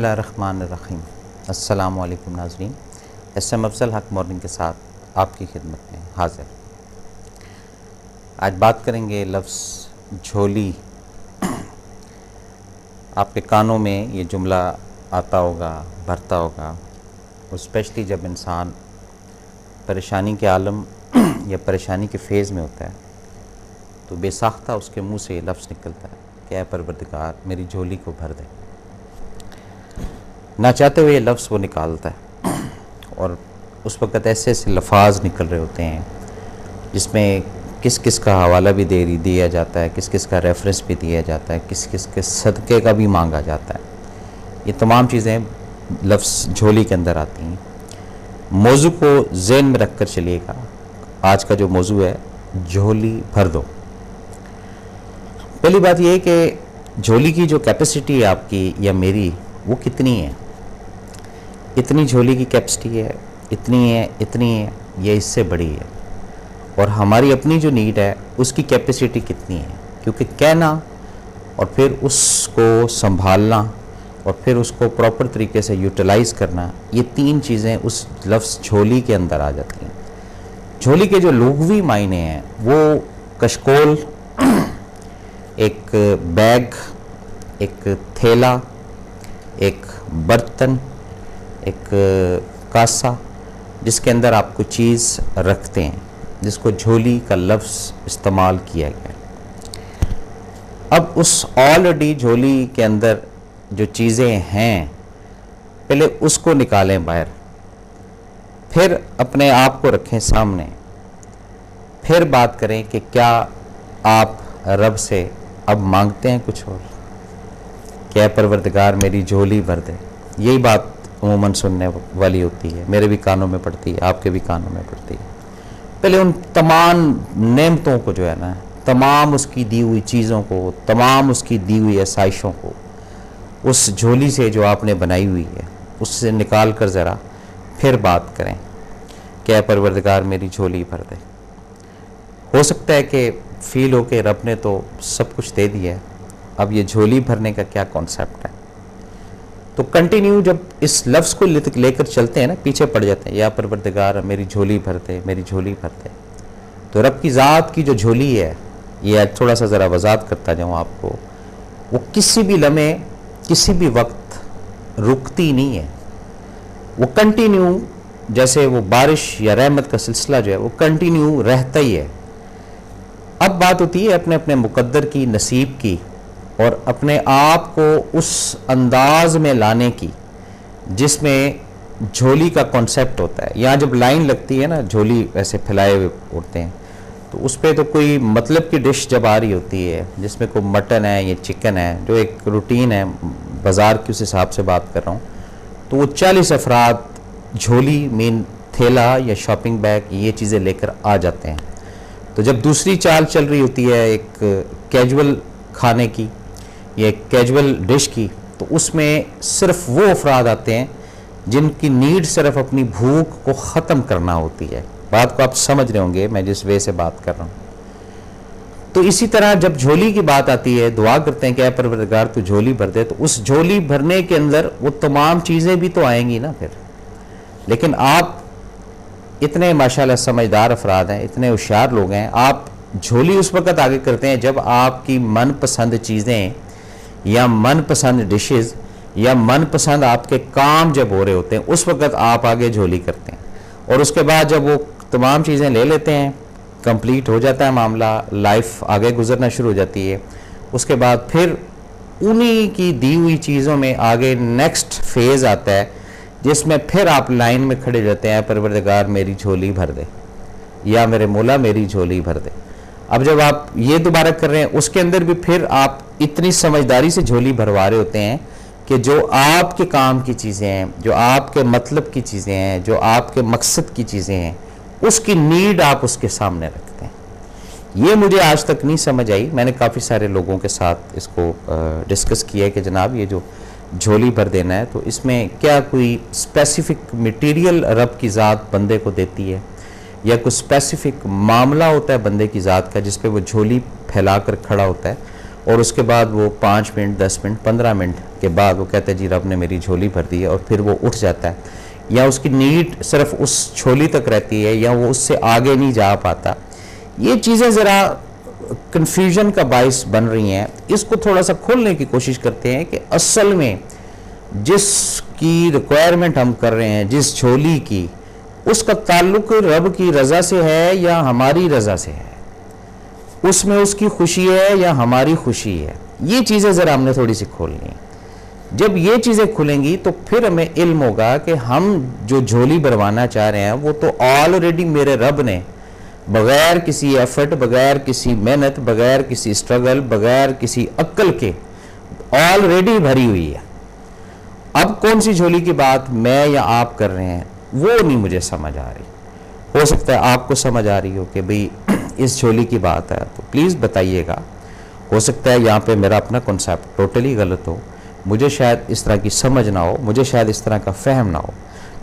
बिस्मिल्लाहिर्रहमानिर्रहीम। अस्सलामु अलैकुम नाज़रीन, एसएम अफजल हक मॉर्निंग के साथ आपकी खिदमत में हाज़िर। आज बात करेंगे लफ्ज़ झोली। आपके कानों में ये जुमला आता होगा, भरता होगा, और स्पेशली जब इंसान परेशानी के आलम या परेशानी के फ़ेज़ में होता है तो बेसाख्ता उसके मुंह से ये लफ्ज़ निकलता है कि ऐ परवरदिगार मेरी झोली को भर दे। ना चाहते हुए ये लफ्ज़ वो निकालता है और उस वक़्त ऐसे ऐसे लफाज निकल रहे होते हैं जिसमें किस किस का हवाला भी दिया जाता है, किस किस का रेफरेंस भी दिया जाता है, किस किस के सदक़े का भी मांगा जाता है। ये तमाम चीज़ें लफ्ज़ झोली के अंदर आती हैं। मौजू को ज़हन में रख कर चलिएगा। आज का जो मौजू है, झोली भर दो। पहली बात यह है कि झोली की जो कैपेसिटी है आपकी या मेरी, वो कितनी है। इतनी झोली की कैपेसिटी है, इतनी है, ये इससे बड़ी है। और हमारी अपनी जो नीड है उसकी कैपेसिटी कितनी है, क्योंकि कहना और फिर उसको संभालना और फिर उसको प्रॉपर तरीके से यूटिलाइज़ करना, ये तीन चीज़ें उस लफ्ज़ झोली के अंदर आ जाती हैं। झोली के जो लुग़वी मायने हैं वो कशकोल, एक बैग, एक थैला, एक बर्तन, एक कासा जिसके अंदर आप कोई चीज़ रखते हैं, जिसको झोली का लफ्ज़ इस्तेमाल किया गया। अब उस ऑलरेडी झोली के अंदर जो चीज़ें हैं, पहले उसको निकालें बाहर, फिर अपने आप को रखें सामने, फिर बात करें कि क्या आप रब से अब मांगते हैं कुछ और, क्या परवरदिगार मेरी झोली भर दे। यही बात अमूमन सुनने वाली होती है, मेरे भी कानों में पड़ती है, आपके भी कानों में पड़ती है। पहले उन तमाम नेमतों को जो है ना, तमाम उसकी दी हुई चीज़ों को, तमाम उसकी दी हुई आसाइशों को उस झोली से जो आपने बनाई हुई है उससे निकाल कर ज़रा फिर बात करें, क्या परवरदिगार मेरी झोली भर दे। हो सकता है कि फील हो के रब ने तो सब कुछ दे दिया है, अब ये झोली भरने का क्या कॉन्सेप्ट है। तो कंटिन्यू जब इस लफ्ज़ को लेकर चलते हैं ना, पीछे पड़ जाते हैं, या परवरदिगार मेरी झोली भर दे, मेरी झोली भर दे। तो रब की ज़ात की जो झोली है, ये थोड़ा सा ज़रा वजाहत करता जाऊँ आपको, वो किसी भी लम्हे, किसी भी वक्त रुकती नहीं है। वो कंटिन्यू, जैसे वो बारिश या रहमत का सिलसिला जो है वो कंटिन्यू रहता ही है। अब बात होती है अपने अपने मुकद्दर की, नसीब की, और अपने आप को उस अंदाज में लाने की जिसमें झोली का कॉन्सेप्ट होता है। यहाँ जब लाइन लगती है ना, झोली ऐसे फैलाए हुए उड़ते हैं, तो उस पर तो कोई मतलब की डिश जब आ रही होती है जिसमें कोई मटन है या चिकन है, जो एक रूटीन है बाज़ार की, उस हिसाब से बात कर रहा हूँ, तो वो 40 अफराद झोली, मीन थैला या शॉपिंग बैग, ये चीज़ें लेकर आ जाते हैं। तो जब दूसरी चाल चल रही होती है एक कैजुअल खाने की या एक कैजुअल डिश की, तो उसमें सिर्फ वो अफराद आते हैं जिनकी नीड सिर्फ अपनी भूख को ख़त्म करना होती है। बात को आप समझ रहे होंगे मैं जिस वे से बात कर रहा हूँ। तो इसी तरह जब झोली की बात आती है, दुआ करते हैं कि ऐ परवरदिगार तू झोली भर दे, तो उस झोली भरने के अंदर वो तमाम चीज़ें भी तो आएंगी ना फिर। लेकिन आप इतने माशाल्लाह समझदार अफराद हैं, इतने होशियार लोग हैं, आप झोली उस वक़्त आगे करते हैं जब आपकी मनपसंद चीज़ें या मनपसंद डिशेस या मनपसंद आपके काम जब हो रहे होते हैं, उस वक़्त आप आगे झोली करते हैं। और उसके बाद जब वो तमाम चीज़ें ले लेते हैं, कंप्लीट हो जाता है मामला, लाइफ आगे गुजरना शुरू हो जाती है। उसके बाद फिर उन्हीं की दी हुई चीज़ों में आगे नेक्स्ट फेज़ आता है जिसमें फिर आप लाइन में खड़े रहते हैं, परवरदिगार मेरी झोली भर दे, या मेरे मौला मेरी झोली भर दे। अब जब आप ये दोबारा कर रहे हैं, उसके अंदर भी फिर आप इतनी समझदारी से झोली भरवा रहे होते हैं कि जो आपके काम की चीज़ें हैं, जो आपके मतलब की चीज़ें हैं, जो आपके मकसद की चीज़ें हैं, उसकी नीड आप उसके सामने रखते हैं। ये मुझे आज तक नहीं समझ आई। मैंने काफ़ी सारे लोगों के साथ इसको डिस्कस किया है कि जनाब ये जो झोली भर देना है, तो इसमें क्या कोई स्पेसिफिक मटेरियल रब की ज़ात बंदे को देती है, या कोई स्पेसिफिक मामला होता है बंदे की ज़ात का जिस पे वो झोली फैला कर खड़ा होता है। और उसके बाद वो 5 मिनट 10 मिनट 15 मिनट के बाद वो कहते हैं जी रब ने मेरी झोली भर दी है, और फिर वो उठ जाता है, या उसकी नीड सिर्फ उस झोली तक रहती है या वो उससे आगे नहीं जा पाता। ये चीज़ें ज़रा कन्फ्यूजन का बाइस बन रही हैं। इसको थोड़ा सा खोलने की कोशिश करते हैं कि असल में जिसकी रिक्वायरमेंट हम कर रहे हैं, जिस झोली की, उसका ताल्लुक रब की रज़ा से है या हमारी रज़ा से है, उसमें उसकी खुशी है या हमारी खुशी है। ये चीज़ें ज़रा हमने थोड़ी सी खोलनी है। जब ये चीज़ें खुलेंगी तो फिर हमें इल्म होगा कि हम जो झोली भरवाना चाह रहे हैं वो तो ऑलरेडी मेरे रब ने बग़ैर किसी एफर्ट, बग़ैर किसी मेहनत, बग़ैर किसी स्ट्रगल, बग़ैर किसी अक्ल के ऑलरेडी भरी हुई है। अब कौन सी झोली की बात मैं या आप कर रहे हैं वो नहीं मुझे समझ आ रही। हो सकता है आपको समझ आ रही हो कि भाई इस झोली की बात है, तो प्लीज़ बताइएगा। हो सकता है यहाँ पे मेरा अपना कॉन्सेप्ट टोटली गलत हो, मुझे शायद इस तरह की समझ ना हो, मुझे शायद इस तरह का फहम ना हो।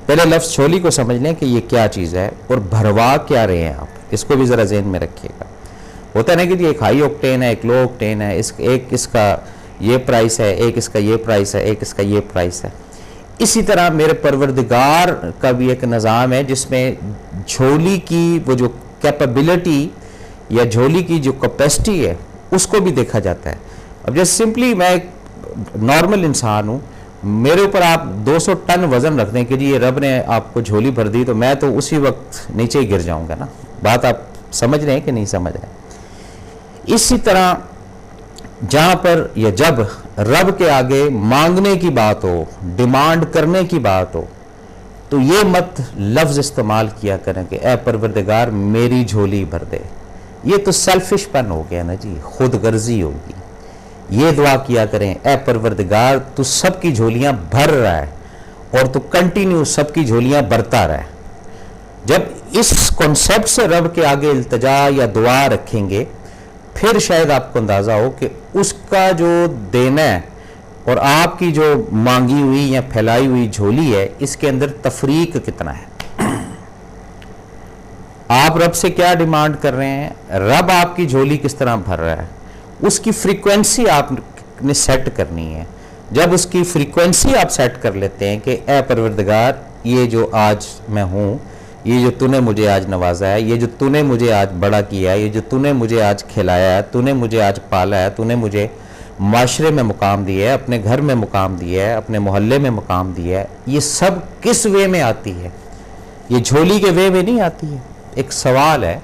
पहले लफ्ज़ झोली को समझ लें कि ये क्या चीज़ है और भरवा क्या रहे हैं आप, इसको भी ज़रा ज़हन में रखिएगा। होता है ना कि एक हाई ऑक्टेन है, एक लो ऑक्टेन है, एक इसका ये प्राइस है, एक इसका ये प्राइस है, एक इसका ये प्राइस है। इसी तरह मेरे परवरदिगार का भी एक निज़ाम है जिसमें झोली की वो जो कैपेबिलिटी या झोली की जो कैपेसिटी है उसको भी देखा जाता है। अब जैसे सिंपली मैं एक नॉर्मल इंसान हूँ, मेरे ऊपर आप 200 टन वज़न रख दें कि जी ये रब ने आपको झोली भर दी, तो मैं तो उसी वक्त नीचे ही गिर जाऊँगा ना। बात आप समझ रहे हैं कि नहीं समझ रहे हैं? इसी तरह जहाँ पर या जब रब के आगे मांगने की बात हो, डिमांड करने की बात हो, तो ये मत लफ्ज़ इस्तेमाल किया करें कि ए परवरदिगार मेरी झोली भर दे। ये तो सेल्फिशपन हो गया ना जी, खुद गर्जी होगी। ये दुआ किया करें ए परवरदिगार तू सबकी झोलियां भर रहा है और तू कंटिन्यू सबकी झोलियां भरता रहा है। जब इस कॉन्सेप्ट से रब के आगे इल्तिजा या दुआ रखेंगे फिर शायद आपको अंदाज़ा हो कि उसका जो देना है और आपकी जो मांगी हुई या फैलाई हुई झोली है इसके अंदर तफरीक कितना है। आप रब से क्या डिमांड कर रहे हैं, रब आपकी झोली किस तरह भर रहा है, उसकी फ्रीक्वेंसी आपने सेट करनी है। जब उसकी फ्रीक्वेंसी आप सेट कर लेते हैं कि ए परवरदिगार ये जो आज मैं हूँ, ये जो तूने मुझे आज नवाजा है, ये जो तूने मुझे आज बड़ा किया है, ये जो तूने मुझे आज खिलाया है, तूने मुझे आज पाला है, तूने मुझे माशरे में मुकाम दिया है, अपने घर में मुकाम दिया है, अपने मोहल्ले में मुकाम दिया है, ये सब किस वे में आती है? ये झोली के वे में नहीं आती है। एक सवाल है,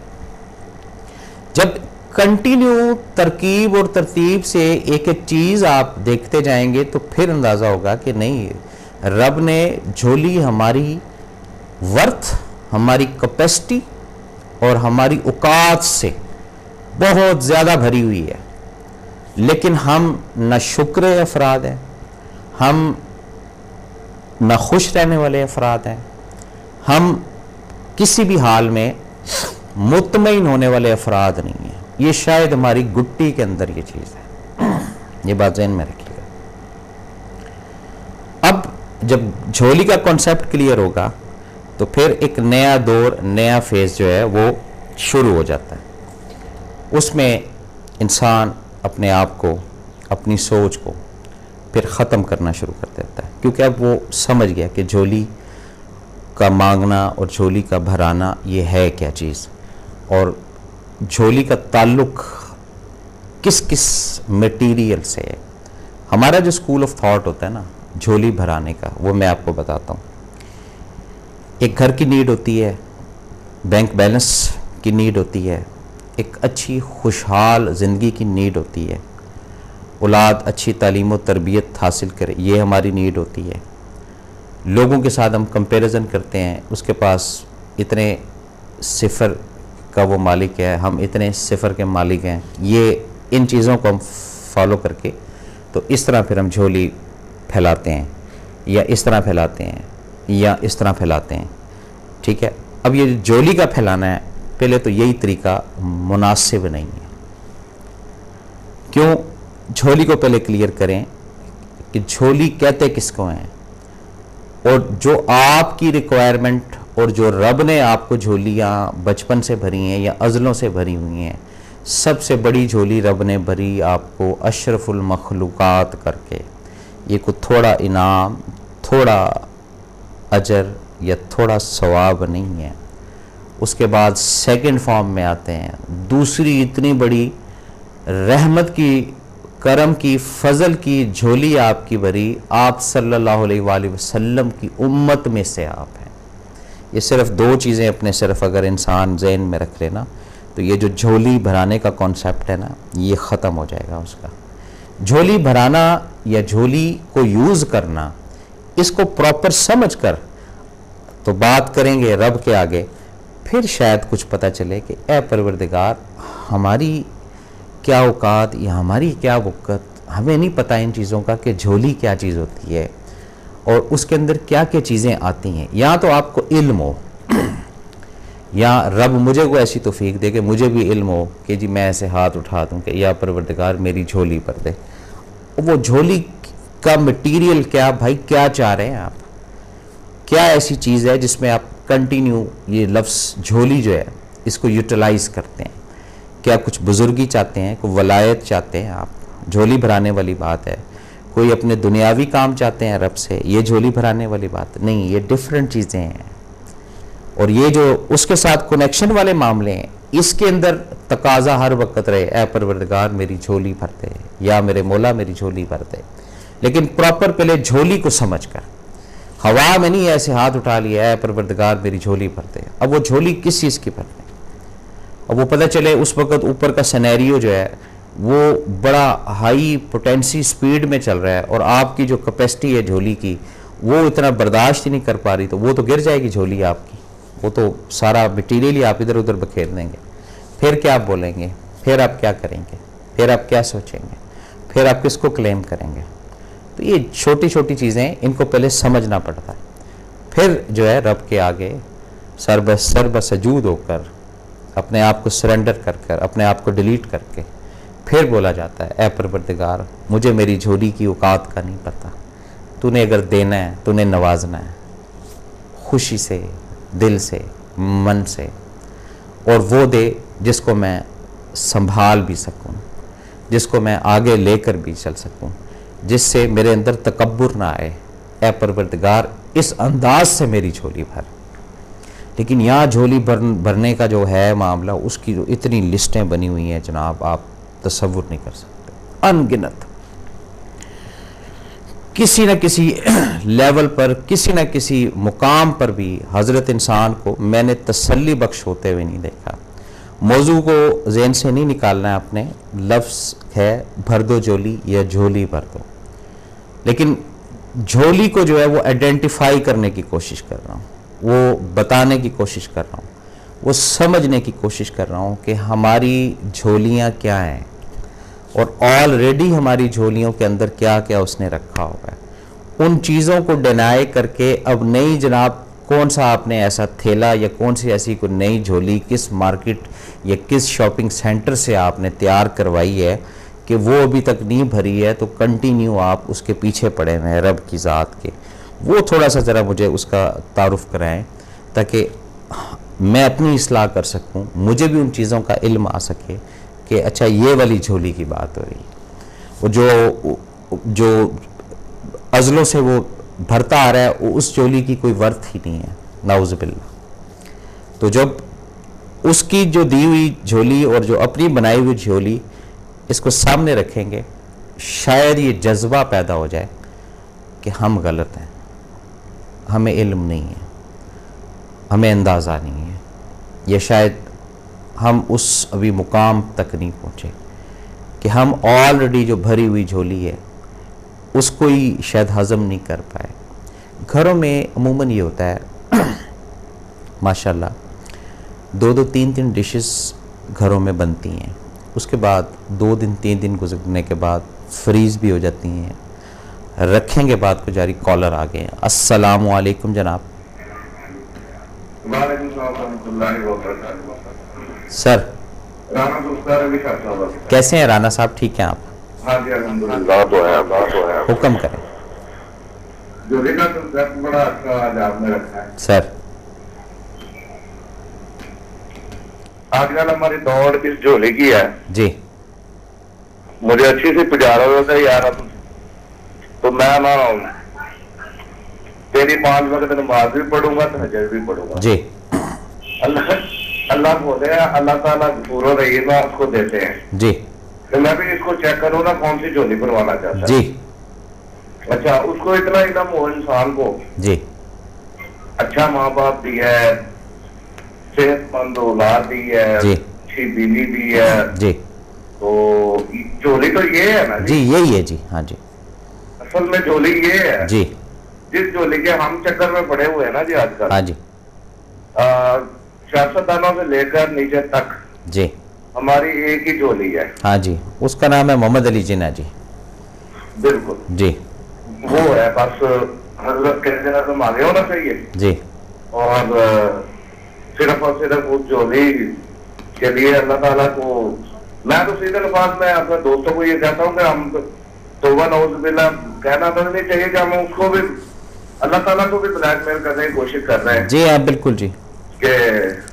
जब कंटिन्यू तरकीब और तरतीब से एक एक चीज़ आप देखते जाएंगे तो फिर अंदाज़ा होगा कि नहीं, रब ने झोली हमारी वर्थ, हमारी कैपेसिटी और हमारी औकात से बहुत ज़्यादा भरी हुई है। लेकिन हम न शुक्र अफराद हैं, हम न खुश रहने वाले अफराद हैं, हम किसी भी हाल में मुतमईन होने वाले अफराद नहीं हैं। ये शायद हमारी गुट्टी के अंदर ये चीज़ है, ये बात ज़हन में रखिएगा। अब जब झोली का कॉन्सेप्ट क्लियर होगा तो फिर एक नया दौर, नया फेज़ जो है वो शुरू हो जाता है। उसमें इंसान अपने आप को, अपनी सोच को फिर ख़त्म करना शुरू कर देता है, क्योंकि अब वो समझ गया कि झोली का मांगना और झोली का भराना ये है क्या चीज़, और झोली का ताल्लुक़ किस किस मटीरियल से है। हमारा जो स्कूल ऑफ थॉट होता है ना झोली भराने का, वो मैं आपको बताता हूँ। एक घर की नीड होती है, बैंक बैलेंस की नीड होती है, एक अच्छी खुशहाल ज़िंदगी की नीड होती है, औलाद अच्छी तालीम और तरबियत हासिल करे, ये हमारी नीड होती है। लोगों के साथ हम कंपैरिजन करते हैं, उसके पास इतने सिफर का वो मालिक है, हम इतने सिफर के मालिक हैं। ये इन चीज़ों को हम फॉलो करके तो इस तरह फिर हम झोली फैलाते हैं, या इस तरह फैलाते हैं, या इस तरह फैलाते हैं। ठीक है, अब ये झोली का फैलाना है, पहले तो यही तरीका मुनासिब नहीं है। क्यों? झोली को पहले क्लियर करें कि झोली कहते किसको हैं, और जो आपकी रिक्वायरमेंट और जो रब ने आपको झोलियाँ बचपन से भरी हैं या अज़लों से भरी हुई हैं, सबसे बड़ी झोली रब ने भरी आपको अशरफुल मखलूक़ात करके। ये कोई थोड़ा इनाम, थोड़ा अजर या थोड़ा सवाब नहीं है। उसके बाद सेकंड फॉर्म में आते हैं दूसरी इतनी बड़ी रहमत की, करम की, फजल की झोली आपकी भरी, आप सल्लल्लाहु अलैहि वसल्लम की उम्मत में से आप हैं। ये सिर्फ दो चीज़ें अपने सिर्फ अगर इंसान ज़हन में रख लेना तो ये जो झोली भराने का कॉन्सेप्ट है ना, ये ख़त्म हो जाएगा उसका। झोली भराना या झोली को यूज़ करना, इसको प्रॉपर समझ कर तो बात करेंगे रब के आगे, फिर शायद कुछ पता चले कि ए परवरदिगार, हमारी क्या औकात या हमारी क्या वक़्त, हमें नहीं पता इन चीज़ों का कि झोली क्या चीज़ होती है और उसके अंदर क्या क्या चीज़ें आती हैं। या तो आपको इल्म हो या रब मुझे को ऐसी तौफीक दे कि मुझे भी इल्म हो कि जी मैं ऐसे हाथ उठा दूँ कि या परवरदिगार मेरी झोली भर दे। वो झोली का मटीरियल क्या भाई, क्या चाह रहे हैं आप, क्या ऐसी चीज़ है जिसमें आप कंटिन्यू ये लफ्ज़ झोली जो है इसको यूटिलाइज़ करते हैं। क्या कुछ बुजुर्गी चाहते हैं, कोई वलायत चाहते हैं आप, झोली भराने वाली बात है। कोई अपने दुनियावी काम चाहते हैं रब से, ये झोली भराने वाली बात नहीं, ये डिफरेंट चीज़ें हैं। और ये जो उसके साथ कनेक्शन वाले मामले हैं, इसके अंदर तकाजा हर वक्त रहे ए परवरदिगार मेरी झोली भर दे या मेरे मौला मेरी झोली भर दे। लेकिन प्रॉपर पहले झोली को समझ कर, हवा में नहीं ऐसे हाथ उठा लिया ए परवरदिगार मेरी झोली भर दे। अब वो झोली किस चीज़ की भर दे, अब वो पता चले उस वक्त ऊपर का सिनेरियो जो है वो बड़ा हाई पोटेंसी स्पीड में चल रहा है और आपकी जो कैपेसिटी है झोली की वो इतना बर्दाश्त ही नहीं कर पा रही, तो वो तो गिर जाएगी झोली आपकी, वो तो सारा मटीरियल ही आप इधर उधर बखेर देंगे। फिर क्या आप बोलेंगे, फिर आप क्या करेंगे, फिर आप क्या सोचेंगे, फिर आप किसको क्लेम करेंगे। तो ये छोटी छोटी चीज़ें, इनको पहले समझना पड़ता है। फिर जो है रब के आगे सर बसजूद होकर अपने आप को सरेंडर कर कर, अपने आप को डिलीट करके फिर बोला जाता है ए परवरदिगार मुझे मेरी झोली की औकात का नहीं पता, तूने अगर देना है, तूने नवाजना है खुशी से, दिल से, मन से, और वो दे जिसको मैं संभाल भी सकूं, जिसको मैं आगे लेकर भी चल सकूं, जिससे मेरे अंदर तकब्बुर ना आए। ए परवरदिगार इस अंदाज से मेरी झोली भर। लेकिन यहाँ झोली भरने का जो है मामला, उसकी जो इतनी लिस्टें बनी हुई हैं जनाब, आप तसव्वुर नहीं कर सकते, अनगिनत। किसी न किसी लेवल पर, किसी न किसी मुकाम पर भी हज़रत इंसान को मैंने तसल्ली बख्श होते हुए नहीं देखा। मौजू को ज़हन से नहीं निकालना है आपने, लफ्ज़ है भर दो झोली या झोली भर दो। लेकिन झोली को जो है वो आइडेंटिफाई करने की कोशिश कर रहा हूँ, वो बताने की कोशिश कर रहा हूँ, वो समझने की कोशिश कर रहा हूँ कि हमारी झोलियाँ क्या हैं और ऑलरेडी हमारी झोलियों के अंदर क्या क्या उसने रखा हुआ है। उन चीज़ों को डिनाई करके अब नई जनाब कौन सा आपने ऐसा थैला या कौन सी ऐसी कोई नई झोली किस मार्केट या किस शॉपिंग सेंटर से आपने तैयार करवाई है कि वो अभी तक नहीं भरी है, तो कंटिन्यू आप उसके पीछे पड़े हुए हैं रब की ज़ात के। वो थोड़ा सा ज़रा मुझे उसका तारुफ कराएं ताकि मैं अपनी इस्लाह कर सकूं, मुझे भी उन चीज़ों का इल्म आ सके कि अच्छा ये वाली झोली की बात हो रही है। वो जो अज़लों से वो भरता आ रहा है, उस झोली की कोई वर्थ ही नहीं है, नाउज़ुबिल्लाह। तो जब उसकी जो दी हुई झोली और जो अपनी बनाई हुई झोली इसको सामने रखेंगे, शायद ये जज्बा पैदा हो जाए कि हम गलत हैं, हमें इल्म नहीं है, हमें अंदाज़ा नहीं है, या शायद हम उस अभी मुकाम तक नहीं पहुँचे कि हम ऑलरेडी जो भरी हुई झोली है उसको ही शायद हज़म नहीं कर पाए। घरों में अमूमन ये होता है माशाल्लाह, 2-2 3-3 डिशेस घरों में बनती हैं, उसके बाद 2 दिन 3 दिन गुजरने के बाद फ्रीज़ भी हो जाती हैं, रखेंगे बाद को जारी कॉलर आ गए। अस्सलामु अलैकुम जनाब। सर कैसे हैं राना साहब, ठीक हैं आप? हाँ जी अल्हम्दुलिल्लाह, तो है हुक्म करें। जो का कंसेप्ट बड़ा अच्छा आज आपने रखा है सर। आजकल हमारी दौड़ इस झोली की है। जी मुझे अच्छी सी पुजारा होता है यार, अब तो मैं ना तेरी 5 वक्त नमाज भी पढ़ूंगा, तहज्जुद भी पढ़ूंगा। जी अल्लाह अल्लाह बोले हैं, अल्लाह ताला गफूर रहीम है, उसको देते हैं। जी तो मैं भी इसको चेक करूँ ना कौन सी झोली बनवाना चाहता है। जी अच्छा, उसको इतना इल्म हो इंसान को, जी अच्छा माँ बाप दिया है, सेहतमंद औलाद दी है, जी अच्छी बीवी दी है, जी तो झोली तो ये है ना जी, यही है जी। हाँ जी असल में झोली ये है जी जिस झोली के हम चक्कर में पड़े हुए हैं ना जी आजकल। हाँ जी सियासतदानों से लेकर नीचे तक जी हमारी एक ही झोली है। हाँ जी, उसका नाम है मोहम्मद अली जिन्ना जी। बिल्कुल जी वो है, बस हजरत के आजम आगे होना चाहिए। जी और सिर्फ और सिर्फ उस झोली के लिए अल्लाह ताला को, मैं तो सीधे अल्फाज में अपने दोस्तों को ये कहता हूँ कि हम तौबा नऊज़ुबिल्लाह कहना तो नहीं चाहिए कि हम उसको भी, अल्लाह ताला को भी ब्लैकमेल करने की कोशिश कर रहे हैं जी हाँ बिल्कुल जी। कि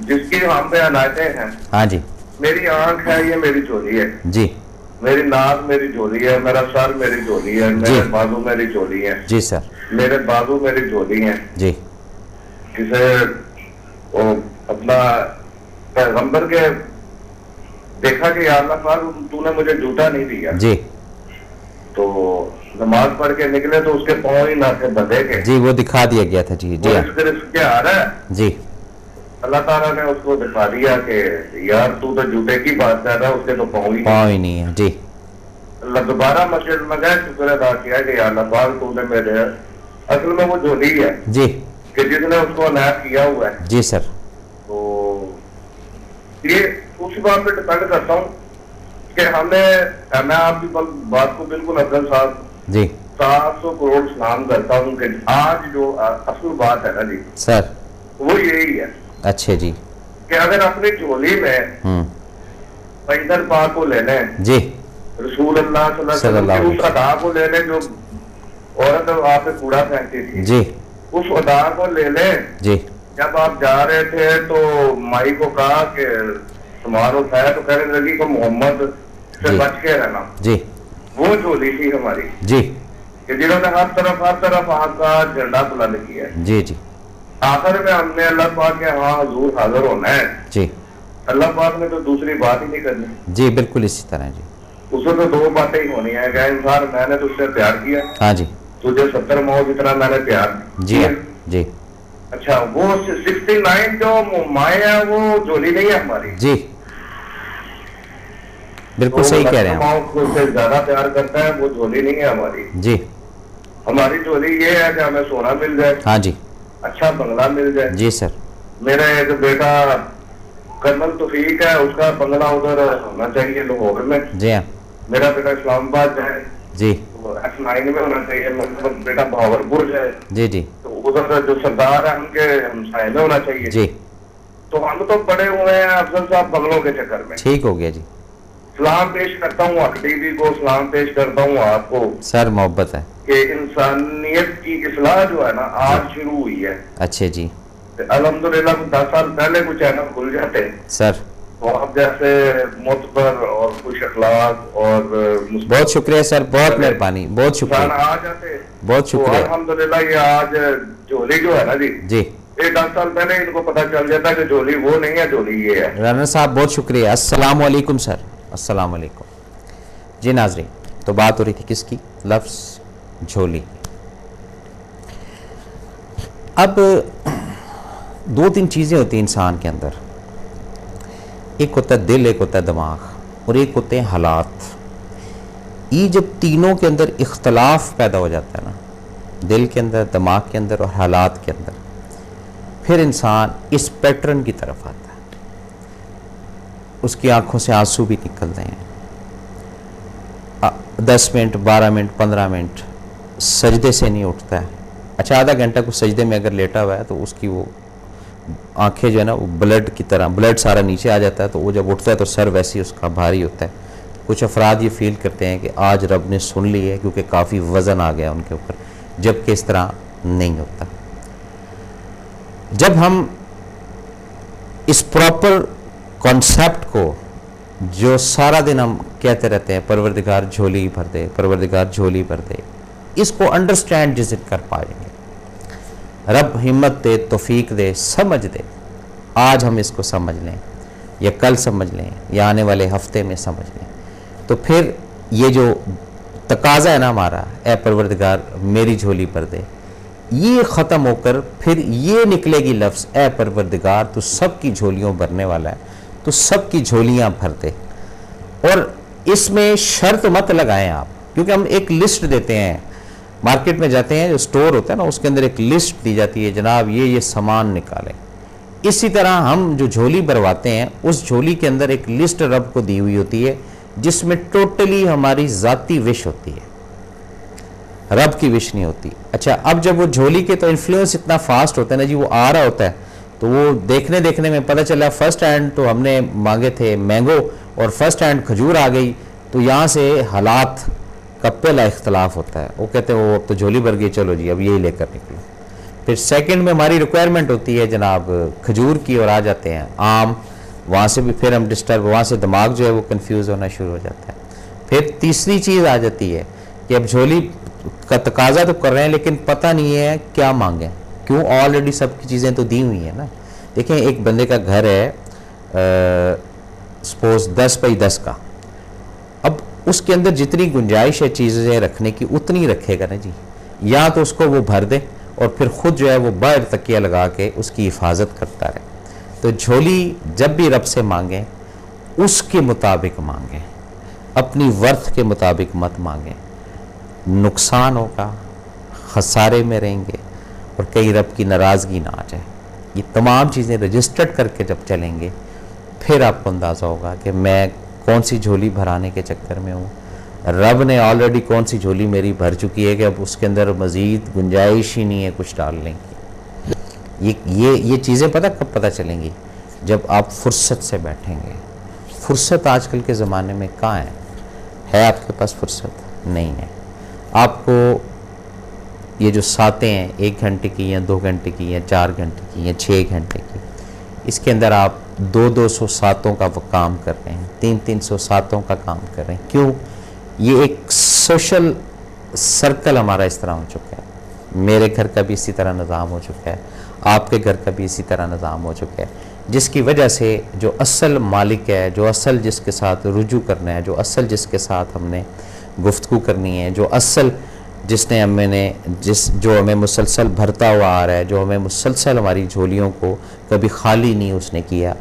जिसकी हम पे अनायतें हैं। हाँ जी मेरी आंख है, ये मेरी झोली है। जी मेरी नाक मेरी झोली है, मेरा सर मेरी झोली है, मेरे बाजू मेरी झोली है। जी सर। मेरे बाजू मेरी झोली है। जी जिसे वो अपना पैगंबर के देखा कि या अल्लाह पाक तूने मुझे झूठा नहीं दिया, जी तो नमाज पढ़ के निकले तो उसके पाँव ही ना थे बंधे के। जी, वो दिखा दिया गया था जी। जी रिस्क आ रहा है जी अल्लाह ताला ने उसको दिखा दिया कि यार तू तो जूते की बात कर रहा है, उसके तो पाँव ही नहीं है। जी अल्लाह दोबारा मस्जिद में गए, शुक्र अदा किया कि या अल्लाह पाक तूने मेरे, असल में वो झोली है जी कि जिसने उसको अनायत किया हुआ है। जी सर। तो ये उस बात पे डिपेंड करता हूँ कि हमें, मैं आपकी बात को बिल्कुल अफजल साहब जी 700 करोड़ सलाम करता हूँ कि आज जो असल बात है ना जी सर, वो यही है। अच्छे जी कि अगर अपनी झोली में पैदल पाक को लेने, जी रसूल अल्लाह सल्लल्लाहु अलैहि वसल्लम उस अदा को ले लें जो औरत वहां पे कूड़ा फेंकती थी जी, उस अदा को ले लें। जी जब आप जा रहे थे तो माई को कहा कि सामान उठाया तो कहने लगी कि मोहम्मद से बच के रहना। जी वो झोली थी हमारी जी कि जिन्होंने हर तरफ आपका झंडा बुलंद किया है। जी जी आखिर में हमने अल्लाह पाक के हाँ हुजूर हाजिर होना है। जी अल्लाह पाक ने तो दूसरी बात ही नहीं करनी जी, बिल्कुल इसी तरह जी। उसमें तो 2 बातें ही होनी है कि इंसान मैंने तुझसे प्यार किया, हाँ जी तुझे 70 मौत जितना मैंने प्यार जी किया। जी अच्छा, वो 69 जो माए है वो झोली नहीं है हमारी। जी, बिल्कुल सही कह रहे हैं आप। को उससे ज्यादा प्यार करता है, वो झोली नहीं है हमारी। जी हमारी झोली ये है कि हमें सोना मिल जाए, हाँ जी अच्छा बंगला मिल जाए। जी सर। मेरा एक बेटा कर्नल तौफीक है, उसका बंगला उधर होना चाहिए लाहौर में। जी हाँ। मेरा बेटा इस्लामाबाद जाए जी, F9 में होना चाहिए। मेरा बेटा भावलपुर जाए जी जी, तो उधर जो सरदार है उनके हमसाए में होना चाहिए। जी, तो हम तो पड़े हुए हैं अफजल साहब बंगलों के चक्कर में। ठीक हो गया जी। सलाम पेश करता हूँ टीवी को, सलाम पेश करता हूँ आपको सर, मोहब्बत है कि इंसानियत की इस्लाह जो है ना आज शुरू हुई है। अच्छे जी। अल्हम्दुलिल्लाह 10 साल पहले कुछ चैनल खुल जाते सर, तो आप जैसे मुतबर और खुश अखलाक और बहुत शुक्रिया सर, बहुत मेहरबानी, बहुत शुक्रिया, आ जाते, बहुत शुक्रिया। तो अल्हम्दुलिल्लाह ये आज झोली जो है ना जी जी, ये 10 साल पहले इनको पता चल जाता कि झोली वो नहीं है, झोली ये है। राना साहब बहुत शुक्रिया। अस्सलाम वालेकुम सर, अस्सलाम वालेकुम जी। नाजरीन, तो बात हो रही थी किसकी? लफ्ज़ झोली। अब 2-3 चीज़ें होती हैं इंसान के अंदर, एक होता है दिल, एक होता है दिमाग और एक होते हैं हालात। ये जब तीनों के अंदर इख्तलाफ पैदा हो जाता है ना, दिल के अंदर, दिमाग के अंदर और हालात के अंदर, फिर इंसान इस पैटर्न की तरफ आता है। उसकी आंखों से आंसू भी निकलते हैं। 10 मिनट, 12 मिनट, 15 मिनट सजदे से नहीं उठता है। अच्छा, आधा घंटा कुछ सजदे में अगर लेटा हुआ है तो उसकी वो आंखें जो है ना वो ब्लड की तरह, ब्लड सारा नीचे आ जाता है, तो वो जब उठता है तो सर वैसे ही उसका भारी होता है। कुछ अफराद ये फील करते हैं कि आज रब ने सुन ली है क्योंकि काफ़ी वज़न आ गया उनके ऊपर, जबकि इस तरह नहीं होता। जब हम इस प्रॉपर कॉन्सेप्ट को जो सारा दिन हम कहते रहते हैं, परवरदिगार झोली भर दे, परवरदिगार झोली भर दे, इसको अंडरस्टैंड जिस दिन कर पाएंगे, रब हिम्मत दे, तौफीक दे, समझ दे, आज हम इसको समझ लें या कल समझ लें या आने वाले हफ्ते में समझ लें, तो फिर ये जो तकाजा है ना हमारा, ए परवरदिगार मेरी झोली भर दे, ये ख़त्म होकर फिर ये निकलेगी लफ्ज़, ए परवरदिगार तू सबकी झोलियों भरने वाला है, तो सबकी झोलियां भर दे। और इसमें शर्त मत लगाएं आप, क्योंकि हम एक लिस्ट देते हैं, मार्केट में जाते हैं, जो स्टोर होता है ना, उसके अंदर एक लिस्ट दी जाती है, जनाब ये सामान निकालें। इसी तरह हम जो झोली भरवाते हैं, उस झोली के अंदर एक लिस्ट रब को दी हुई होती है, जिसमें टोटली हमारी ज़ाती विश होती है, रब की विश नहीं होती। अच्छा, अब जब वो झोली के तो इन्फ्लुएंस इतना फास्ट होता है ना जी, वो आ रहा होता है, तो वो देखने में पता चला फर्स्ट हैंड तो हमने मांगे थे मैंगो और फर्स्ट हैंड खजूर आ गई, तो यहाँ से हालात का पहला इख्तलाफ होता है। वो कहते हैं वो अब तो झोली भर गई, चलो जी अब यही लेकर निकलो। फिर सेकंड में हमारी रिक्वायरमेंट होती है जनाब खजूर की, और आ जाते हैं आम, वहाँ से भी फिर हम डिस्टर्ब, वहाँ से दिमाग जो है वो कंफ्यूज होना शुरू हो जाता है। फिर तीसरी चीज़ आ जाती है कि अब झोली का तकाजा तो कर रहे हैं, लेकिन पता नहीं है क्या मांगें, क्यों, ऑलरेडी सबकी चीज़ें तो दी हुई हैं ना। देखें, एक बंदे का घर है सपोज 10 बाई 10 का, अब उसके अंदर जितनी गुंजाइश है चीज़ें रखने की उतनी रखेगा ना जी, या तो उसको वो भर दे और फिर खुद जो है वो बाहर तकिया लगा के उसकी हिफाजत करता रहे। तो झोली जब भी रब से मांगें उसके मुताबिक मांगें, अपनी वर्थ के मुताबिक मत मांगें, नुकसान होगा, खसारे में रहेंगे और कहीं रब की नाराज़गी ना आ जाए। ये तमाम चीज़ें रजिस्टर्ड करके जब चलेंगे फिर आपको अंदाज़ा होगा कि मैं कौन सी झोली भराने के चक्कर में हूँ, रब ने ऑलरेडी कौन सी झोली मेरी भर चुकी है कि अब उसके अंदर मज़ीद गुंजाइश ही नहीं है कुछ डालने की। ये चीज़ें पता कब पता चलेंगी, जब आप फुर्सत से बैठेंगे। फुर्सत आजकल के ज़माने में कहाँ है आपके पास फुर्सत नहीं है। आपको ये जो सातें हैं 1 घंटे की या 2 घंटे की या 4 घंटे की या 6 घंटे की, इसके अंदर आप 200 सातों का काम कर रहे हैं, 300 सातों का काम कर रहे हैं। क्यों? ये एक सोशल सर्कल हमारा इस तरह हो चुका है। मेरे घर का भी इसी तरह निज़ाम हो चुका है, आपके घर का भी इसी तरह निज़ाम हो चुका है, जिसकी वजह से जो असल मालिक है, जो असल जिसके साथ रुजू करना है, जो असल जिसके साथ हमने गुफ्तगू करनी है, जो असल जिसने जो हमें मुसलसल भरता हुआ आ रहा है, जो हमें मुसलसल हमारी झोलियों को कभी खाली नहीं उसने किया,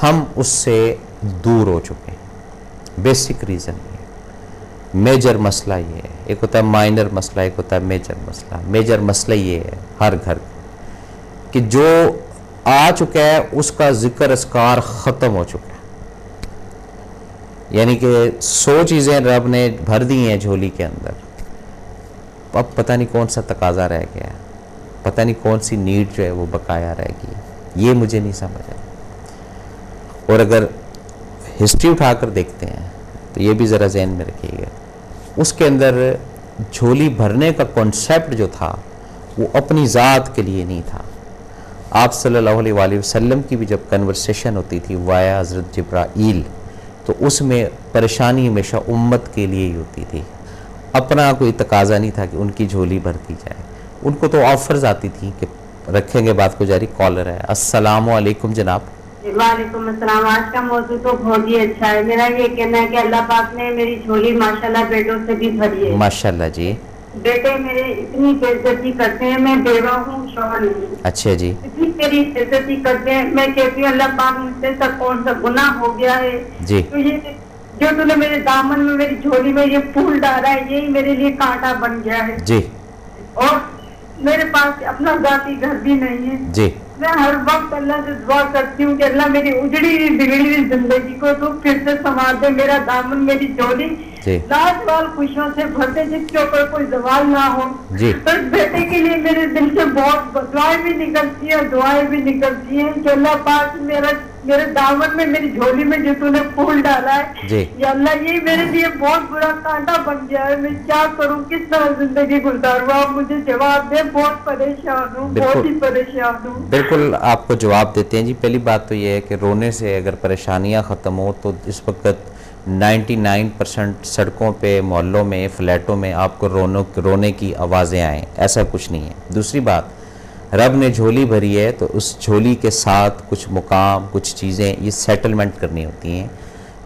हम उससे दूर हो चुके हैं। बेसिक रीज़न ये, मेजर मसला ये है। एक होता है माइनर मसला, एक होता है मेजर मसला। मेजर मसला ये है हर घर कि जो आ चुका है उसका जिक्र अस्कार ख़त्म हो चुका है, यानी कि 100 चीज़ें रब ने भर दी हैं झोली के अंदर, अब पता नहीं कौन सा तकाजा रह गया है, पता नहीं कौन सी नीड जो है वो बकाया रहेगी, ये मुझे नहीं समझ आया। और अगर हिस्ट्री उठाकर देखते हैं तो ये भी ज़रा ज़हन में रखिएगा, उसके अंदर झोली भरने का कॉन्सेप्ट जो था वो अपनी ज़ात के लिए नहीं था। आप सल्लल्लाहु अलैहि वसल्लम की भी जब कन्वर्सेशन होती थी वाया हज़रत जिब्राईल, तो उसमें परेशानी हमेशा उम्मत के लिए ही होती थी, अपना कोई तकाजा नहीं था कि उनकी झोली भरती जाए। उनको तो ऑफर्स आती थी कि रखेंगे, बात को जारी। कॉलर है, अस्सलामु अलैकुम जनाब। वालेकुम अस्सलाम। आज का मौजू तो बहुत ही अच्छा है। मेरा ये कहना है कि अल्लाह पाक ने मेरी झोली माशाल्लाह बेटों से भी भरी है। माशाल्लाह जी। बेटे मेरे इतनी बेइज्जती करते हैं, मैं बेवा हूँ, शौहर नहीं। अच्छा जी। इतनी मेरी बेइज्जती करते हैं, मैं कहती हूँ अल्लाह पाक मुझसे सब कौन सा गुनाह हो गया है जी, तो ये जो तूने मेरे दामन में, मेरी झोली में ये फूल डाला है, यही मेरे लिए कांटा बन गया है जी। और मेरे पास अपना जाती घर भी नहीं है जी। मैं हर वक्त अल्लाह से दुआ करती हूँ कि अल्लाह मेरी उजड़ी हुई बिगड़ी हुई जिंदगी को तू फिर से संवार दे, मेरा दामन, मेरी झोली लाजवाल खुशियों से भर दे, जिसके ऊपर कोई सवाल ना हो जी। तो इस बेटे के लिए मेरे दिल से बहुत दुआएं भी निकलती है, दुआएं भी निकलती हैं कि अल्लाह पाक मेरा मेरे दामन में, मेरी झोली में जो तूने फूल डाला है जी। या अल्लाह, ये मेरे लिए बहुत बुरा कांटा बन गया है। मैं क्या करूं, किस तरह जिंदगी गुजारूं, आप मुझे जवाब दे। बहुत परेशान हूँ, बहुत ही परेशान हूँ। बिल्कुल आपको जवाब देते हैं जी। पहली बात तो ये है कि रोने से अगर परेशानियां ख़त्म हो तो इस वक्त 99% सड़कों पे, मोहल्लों में, फ्लैटों में आपको रोने की आवाज़ें आएँ, ऐसा कुछ नहीं है। दूसरी बात, रब ने झोली भरी है तो उस झोली के साथ कुछ मुकाम, कुछ चीज़ें ये सेटलमेंट करनी होती हैं।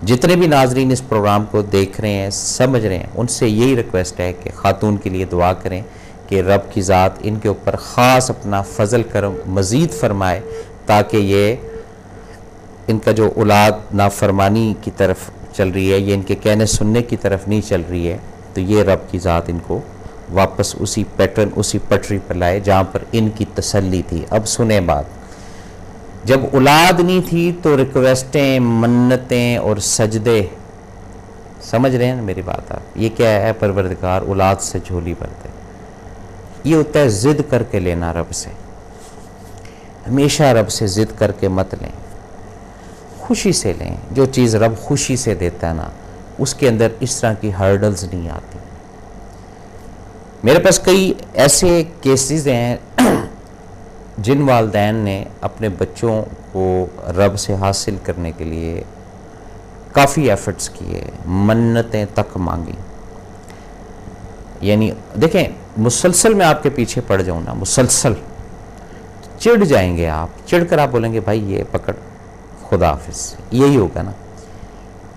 जितने भी नाजरीन इस प्रोग्राम को देख रहे हैं, समझ रहे हैं, उनसे यही रिक्वेस्ट है कि ख़ातून के लिए दुआ करें कि रब की ज़ात इनके ऊपर ख़ास अपना फ़ज़ल करम मज़ीद फरमाए, ताकि ये इनका जो औलाद नाफरमानी की तरफ चल रही है, ये इनके कहने सुनने की तरफ नहीं चल रही है, तो ये रब की ज़ात इनको वापस उसी पैटर्न, उसी पटरी पर लाए जहाँ पर इनकी तसल्ली थी। अब सुने बात, जब औलाद नहीं थी तो रिक्वेस्टें, मन्नतें और सजदे, समझ रहे हैं ना मेरी बात आप? ये क्या है? परवरदिगार औलाद से झोली भर दे। ये होता है ज़िद करके लेना रब से। हमेशा रब से ज़िद करके मत लें, खुशी से लें। जो चीज़ रब खुशी से देता है ना, उसके अंदर इस तरह की हर्डल्स नहीं आती। मेरे पास कई ऐसे केसेस हैं जिन वालिदैन ने अपने बच्चों को रब से हासिल करने के लिए काफ़ी एफर्ट्स किए, मन्नतें तक मांगी। यानी देखें, मुसलसल मैं आपके पीछे पड़ जाऊँ ना, मुसलसल चिढ़ जाएंगे आप, चिढ़ कर आप बोलेंगे भाई ये पकड़, खुदा हाफिज़, यही होगा ना।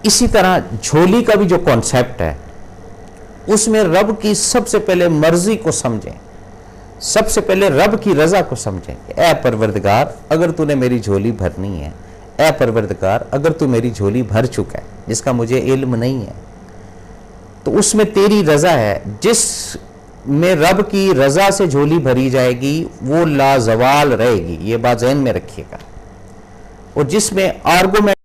इसी तरह झोली का भी जो कॉन्सेप्ट है, उसमें रब की सबसे पहले मर्जी को समझें, सबसे पहले रब की रजा को समझें। ऐ परवरदिगार, अगर तूने मेरी झोली भरनी है, ऐ परवरदिगार, अगर तू मेरी झोली भर चुका है जिसका मुझे इल्म नहीं है, तो उसमें तेरी रजा है। जिस में रब की रजा से झोली भरी जाएगी वो लाजवाल रहेगी, ये बात ज़हन में रखिएगा। और जिसमें आर्गुमेंट